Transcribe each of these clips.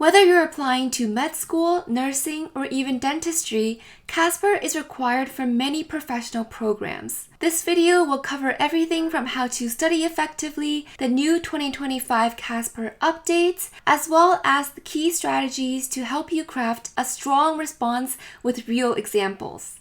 Whether you're applying to med school, nursing, or even dentistry, CASPer is required for many professional programs. This video will cover everything from how to study effectively, the new 2025 CASPer updates, as well as the key strategies to help you craft a strong response with real examples.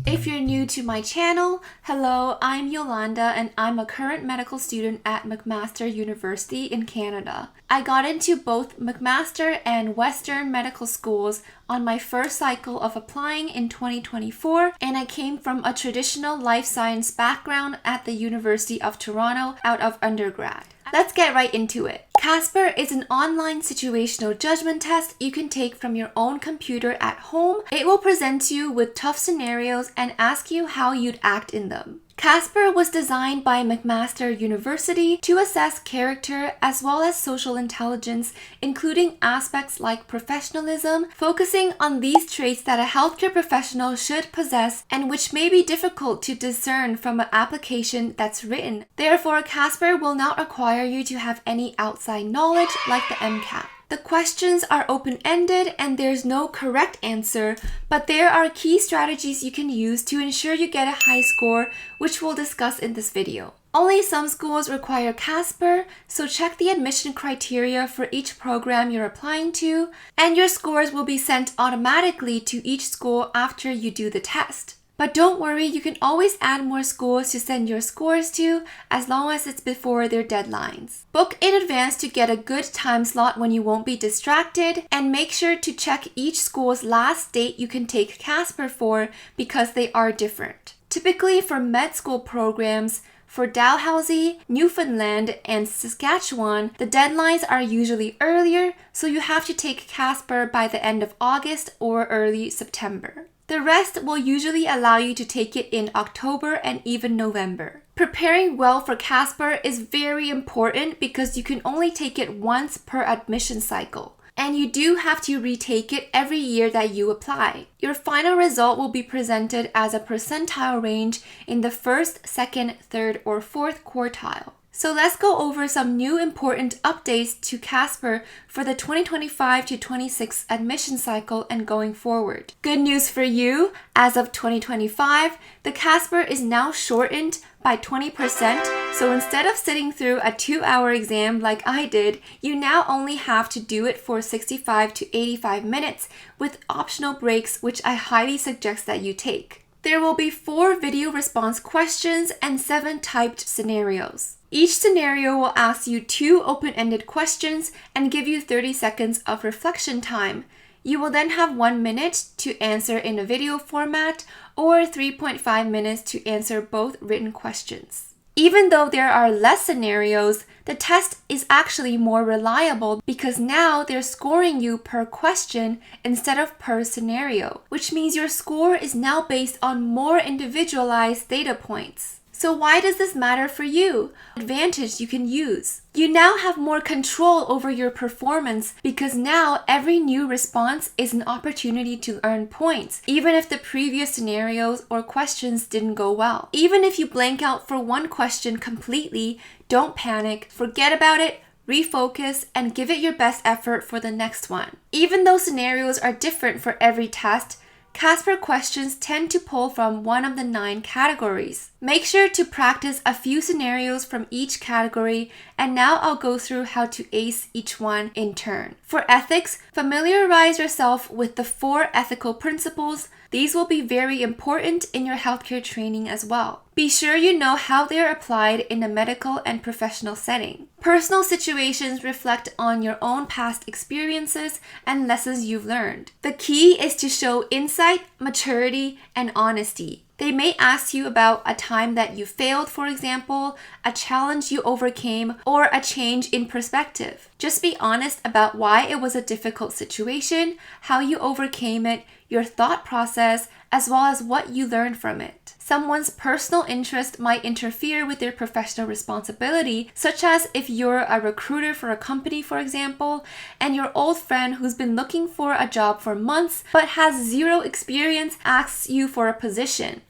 If you're new to my channel, hello, I'm Yolanda and I'm a current medical student at McMaster University in Canada. I got into both McMaster and Western medical schools on my first cycle of applying in 2024, and I came from a traditional life science background at the University of Toronto out of undergrad. Let's get right into it. CASPer is an online situational judgment test you can take from your own computer at home. It will present you with tough scenarios and ask you how you'd act in them. CASPer was designed by McMaster University to assess character as well as social intelligence, including aspects like professionalism, focusing on these traits that a healthcare professional should possess and which may be difficult to discern from an application that's written. Therefore, CASPer will not require you to have any outside knowledge like the MCAT. The questions are open-ended and there's no correct answer, but there are key strategies you can use to ensure you get a high score, which we'll discuss in this video. Only some schools require CASPer, so check the admission criteria for each program you're applying to, and your scores will be sent automatically to each school after you do the test. But don't worry, you can always add more schools to send your scores to as long as it's before their deadlines. Book in advance to get a good time slot when you won't be distracted, and make sure to check each school's last date you can take CASPer for because they are different. Typically for med school programs, for Dalhousie, Newfoundland, and Saskatchewan, the deadlines are usually earlier, so you have to take CASPer by the end of August or early September. The rest will usually allow you to take it in October and even November. Preparing well for CASPer is very important because you can only take it once per admission cycle, and you do have to retake it every year that you apply. Your final result will be presented as a percentile range in the first, second, third, or fourth quartile. So let's go over some new important updates to CASPer for the 2025 to 26 admission cycle and going forward. Good news for you, as of 2025, the CASPer is now shortened by 20%, so instead of sitting through a 2-hour exam like I did, you now only have to do it for 65 to 85 minutes with optional breaks, which I highly suggest that you take. There will be 4 video response questions and 7 typed scenarios. Each scenario will ask you 2 open-ended questions and give you 30 seconds of reflection time. You will then have 1 minute to answer in a video format or 3.5 minutes to answer both written questions. Even though there are less scenarios, the test is actually more reliable because now they're scoring you per question instead of per scenario, which means your score is now based on more individualized data points. So why does this matter for you? Advantage you can use. You now have more control over your performance because now every new response is an opportunity to earn points, even if the previous scenarios or questions didn't go well. Even if you blank out for one question completely, don't panic, forget about it, refocus, and give it your best effort for the next one. Even though scenarios are different for every test, CASPer questions tend to pull from one of the 9 categories. Make sure to practice a few scenarios from each category, and now I'll go through how to ace each one in turn. For ethics, familiarize yourself with the 4 ethical principles. These will be very important in your healthcare training as well. Be sure you know how they are applied in a medical and professional setting. Personal situations reflect on your own past experiences and lessons you've learned. The key is to show insight, maturity, and honesty. They may ask you about a time that you failed, for example, a challenge you overcame, or a change in perspective. Just be honest about why it was a difficult situation, how you overcame it, your thought process, as well as what you learned from it. Someone's personal interest might interfere with their professional responsibility, such as if you're a recruiter for a company, for example, and your old friend who's been looking for a job for months but has 0 experience asks you for a position.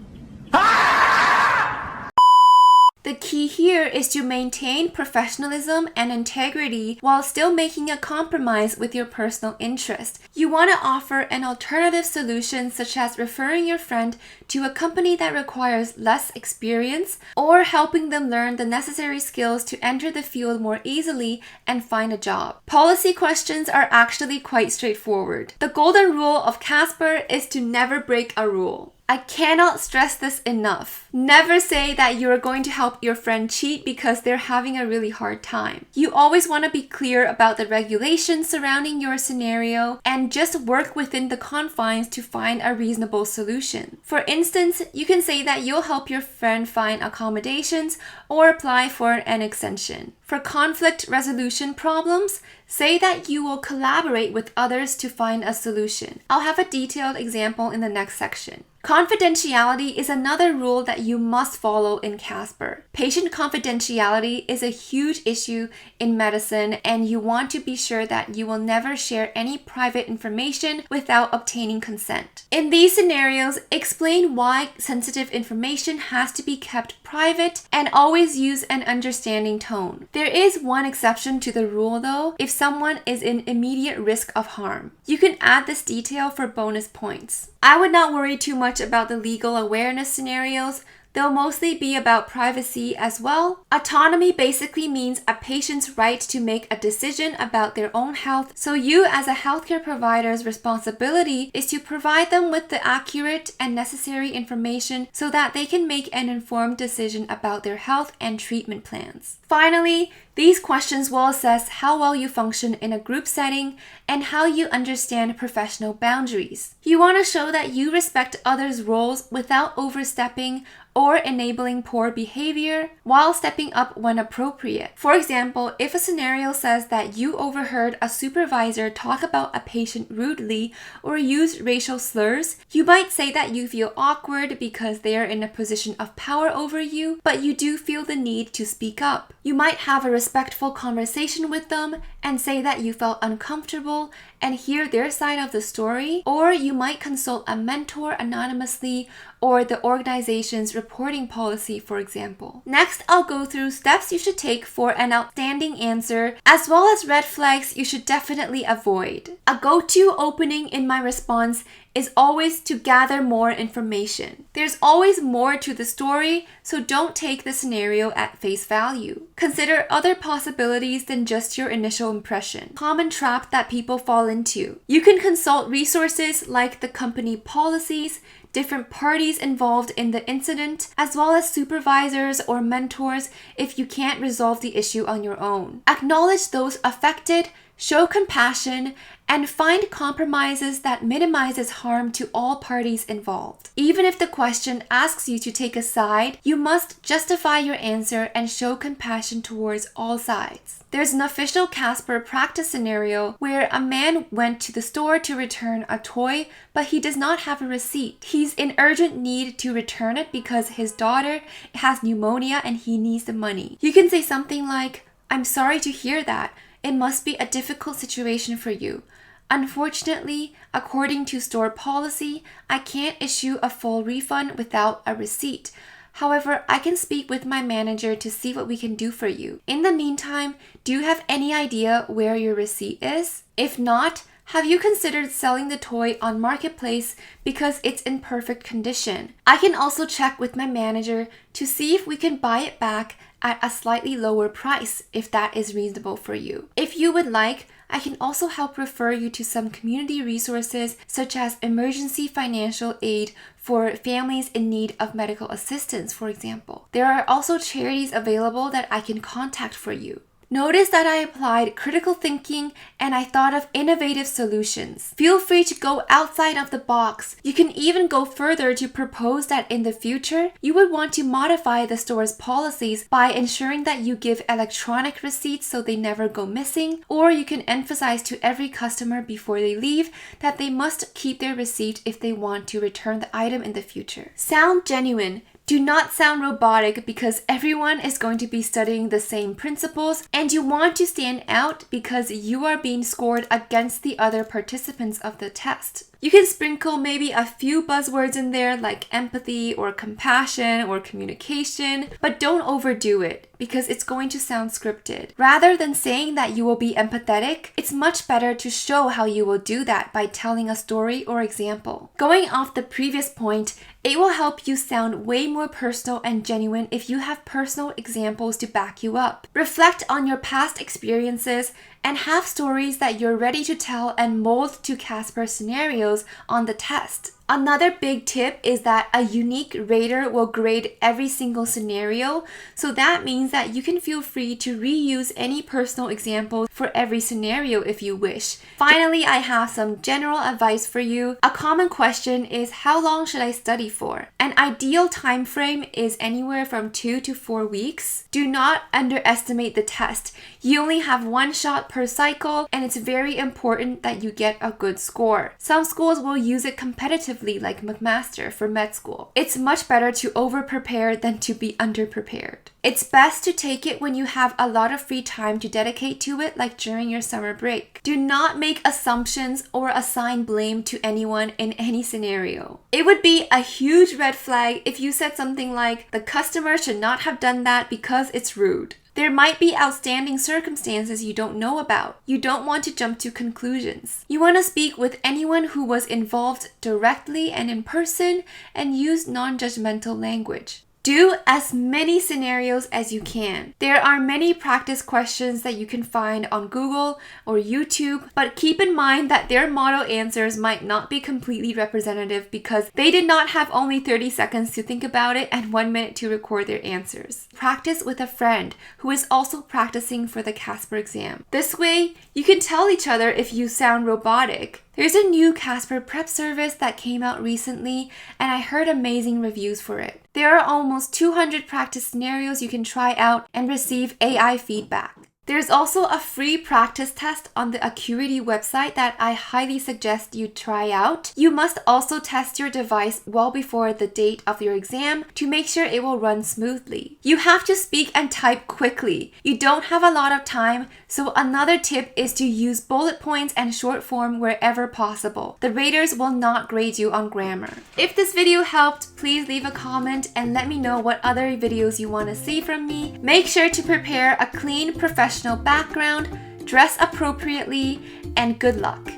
The key here is to maintain professionalism and integrity while still making a compromise with your personal interest. You want to offer an alternative solution, such as referring your friend to a company that requires less experience or helping them learn the necessary skills to enter the field more easily and find a job. Policy questions are actually quite straightforward. The golden rule of CASPer is to never break a rule. I cannot stress this enough. Never say that you are going to help your friend cheat because they're having a really hard time. You always want to be clear about the regulations surrounding your scenario and just work within the confines to find a reasonable solution. For instance, you can say that you'll help your friend find accommodations or apply for an extension. For conflict resolution problems, say that you will collaborate with others to find a solution. I'll have a detailed example in the next section. Confidentiality is another rule that you must follow in CASPer. Patient confidentiality is a huge issue in medicine, and you want to be sure that you will never share any private information without obtaining consent. In these scenarios, explain why sensitive information has to be kept private and always use an understanding tone. There is one exception to the rule though, if someone is in immediate risk of harm. You can add this detail for bonus points. I would not worry too much about the legal awareness scenarios. They'll mostly be about privacy as well. Autonomy basically means a patient's right to make a decision about their own health, so you as a healthcare provider's responsibility is to provide them with the accurate and necessary information so that they can make an informed decision about their health and treatment plans. Finally, these questions will assess how well you function in a group setting and how you understand professional boundaries. You want to show that you respect others' roles without overstepping or enabling poor behavior while stepping up when appropriate. For example, if a scenario says that you overheard a supervisor talk about a patient rudely or use racial slurs, you might say that you feel awkward because they are in a position of power over you, but you do feel the need to speak up. You might have a respectful conversation with them and say that you felt uncomfortable and hear their side of the story, or you might consult a mentor anonymously or the organization's reporting policy, for example. Next, I'll go through steps you should take for an outstanding answer, as well as red flags you should definitely avoid. A go-to opening in my response is always to gather more information. There's always more to the story, so don't take the scenario at face value. Consider other possibilities than just your initial impression. Common trap that people fall into. You can consult resources like the company policies, different parties involved in the incident, as well as supervisors or mentors if you can't resolve the issue on your own. Acknowledge those affected, show compassion, and find compromises that minimizes harm to all parties involved. Even if the question asks you to take a side, you must justify your answer and show compassion towards all sides. There's an official CASPer practice scenario where a man went to the store to return a toy, but he does not have a receipt. He's in urgent need to return it because his daughter has pneumonia and he needs the money. You can say something like, "I'm sorry to hear that. It must be a difficult situation for you. Unfortunately, according to store policy, I can't issue a full refund without a receipt. However, I can speak with my manager to see what we can do for you. In the meantime, do you have any idea where your receipt is? If not, have you considered selling the toy on Marketplace because it's in perfect condition? I can also check with my manager to see if we can buy it back at a slightly lower price if that is reasonable for you. If you would like, I can also help refer you to some community resources such as emergency financial aid for families in need of medical assistance, for example. There are also charities available that I can contact for you." Notice that I applied critical thinking and I thought of innovative solutions. Feel free to go outside of the box. You can even go further to propose that in the future, you would want to modify the store's policies by ensuring that you give electronic receipts so they never go missing, or you can emphasize to every customer before they leave that they must keep their receipt if they want to return the item in the future. Sound genuine. Do not sound robotic because everyone is going to be studying the same principles, and you want to stand out because you are being scored against the other participants of the test. You can sprinkle maybe a few buzzwords in there like empathy or compassion or communication, but don't overdo it because it's going to sound scripted. Rather than saying that you will be empathetic, it's much better to show how you will do that by telling a story or example. Going off the previous point, it will help you sound way more personal and genuine if you have personal examples to back you up. Reflect on your past experiences and have stories that you're ready to tell and mold to CASPer scenarios on the test. Another big tip is that a unique rater will grade every single scenario, so that means that you can feel free to reuse any personal examples for every scenario if you wish. Finally, I have some general advice for you. A common question is, how long should I study for? An ideal time frame is anywhere from 2 to 4 weeks. Do not underestimate the test. You only have one shot per cycle, and it's very important that you get a good score. Some schools will use it competitively like McMaster for med school. It's much better to over-prepare than to be under-prepared. It's best to take it when you have a lot of free time to dedicate to it, like during your summer break. Do not make assumptions or assign blame to anyone in any scenario. It would be a huge red flag if you said something like, the customer should not have done that because it's rude. There might be outstanding circumstances you don't know about. You don't want to jump to conclusions. You want to speak with anyone who was involved directly and in person and use non-judgmental language. Do as many scenarios as you can. There are many practice questions that you can find on Google or YouTube, but keep in mind that their model answers might not be completely representative because they did not have only 30 seconds to think about it and 1 minute to record their answers. Practice with a friend who is also practicing for the CASPer exam. This way, you can tell each other if you sound robotic. There's a new CASPer prep service that came out recently, and I heard amazing reviews for it. There are almost 200 practice scenarios you can try out and receive AI feedback. There's also a free practice test on the Acuity website that I highly suggest you try out. You must also test your device well before the date of your exam to make sure it will run smoothly. You have to speak and type quickly. You don't have a lot of time, so another tip is to use bullet points and short form wherever possible. The raters will not grade you on grammar. If this video helped, please leave a comment and let me know what other videos you want to see from me. Make sure to prepare a clean, professional background, dress appropriately, and good luck.